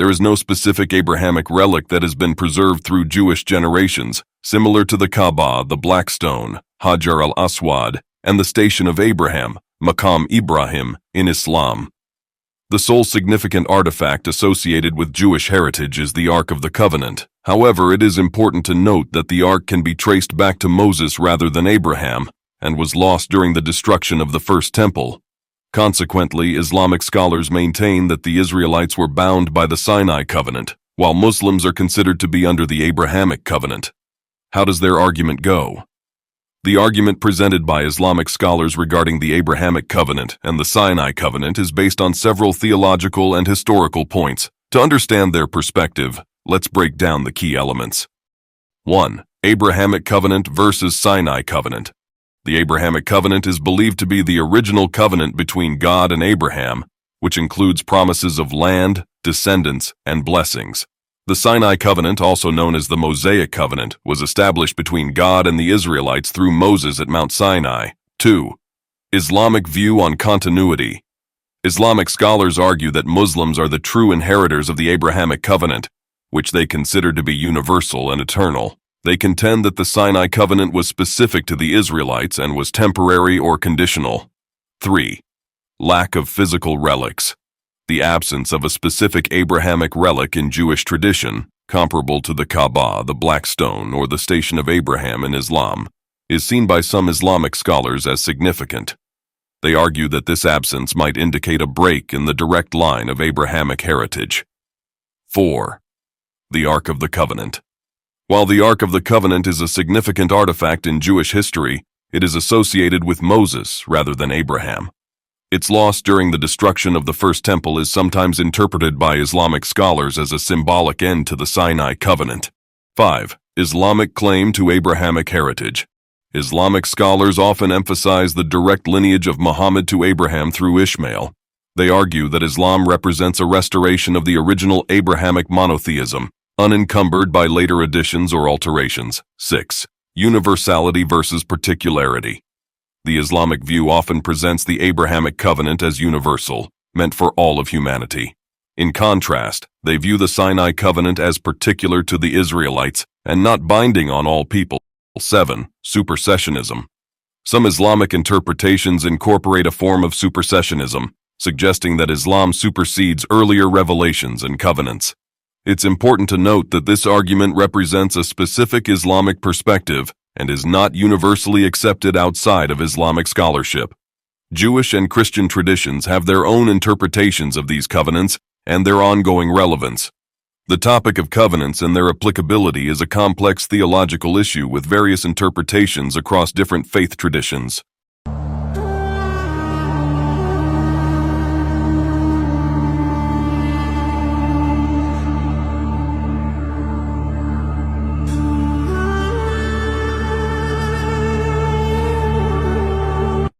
There is no specific Abrahamic relic that has been preserved through Jewish generations, similar to the Kaaba, the Black Stone, Hajar al-Aswad, and the Station of Abraham, Maqam Ibrahim, in Islam. The sole significant artifact associated with Jewish heritage is the Ark of the Covenant. However, it is important to note that the Ark can be traced back to Moses rather than Abraham, and was lost during the destruction of the First Temple. Consequently, Islamic scholars maintain that the Israelites were bound by the Sinai Covenant, while Muslims are considered to be under the Abrahamic Covenant. How does their argument go? The argument presented by Islamic scholars regarding the Abrahamic Covenant and the Sinai Covenant is based on several theological and historical points. To understand their perspective, let's break down the key elements. 1. Abrahamic Covenant versus Sinai Covenant. The Abrahamic Covenant is believed to be the original covenant between God and Abraham, which includes promises of land, descendants, and blessings. The Sinai Covenant, also known as the Mosaic Covenant, was established between God and the Israelites through Moses at Mount Sinai. 2. Islamic view on continuity. Islamic scholars argue that Muslims are the true inheritors of the Abrahamic Covenant, which they consider to be universal and eternal. They contend that the Sinai Covenant was specific to the Israelites and was temporary or conditional. 3. Lack of physical relics. The absence of a specific Abrahamic relic in Jewish tradition, comparable to the Kaaba, the Black Stone, or the Station of Abraham in Islam, is seen by some Islamic scholars as significant. They argue that this absence might indicate a break in the direct line of Abrahamic heritage. 4. The Ark of the Covenant. While the Ark of the Covenant is a significant artifact in Jewish history, it is associated with Moses rather than Abraham. Its loss during the destruction of the First Temple is sometimes interpreted by Islamic scholars as a symbolic end to the Sinai Covenant. 5. Islamic claim to Abrahamic heritage. Islamic scholars often emphasize the direct lineage of Muhammad to Abraham through Ishmael. They argue that Islam represents a restoration of the original Abrahamic monotheism, unencumbered by later additions or alterations. 6. Universality versus particularity. The Islamic view often presents the Abrahamic Covenant as universal, meant for all of humanity. In contrast, they view the Sinai Covenant as particular to the Israelites and not binding on all people. 7. Supersessionism. Some Islamic interpretations incorporate a form of supersessionism, suggesting that Islam supersedes earlier revelations and covenants. It's important to note that this argument represents a specific Islamic perspective and is not universally accepted outside of Islamic scholarship. Jewish and Christian traditions have their own interpretations of these covenants and their ongoing relevance. The topic of covenants and their applicability is a complex theological issue with various interpretations across different faith traditions.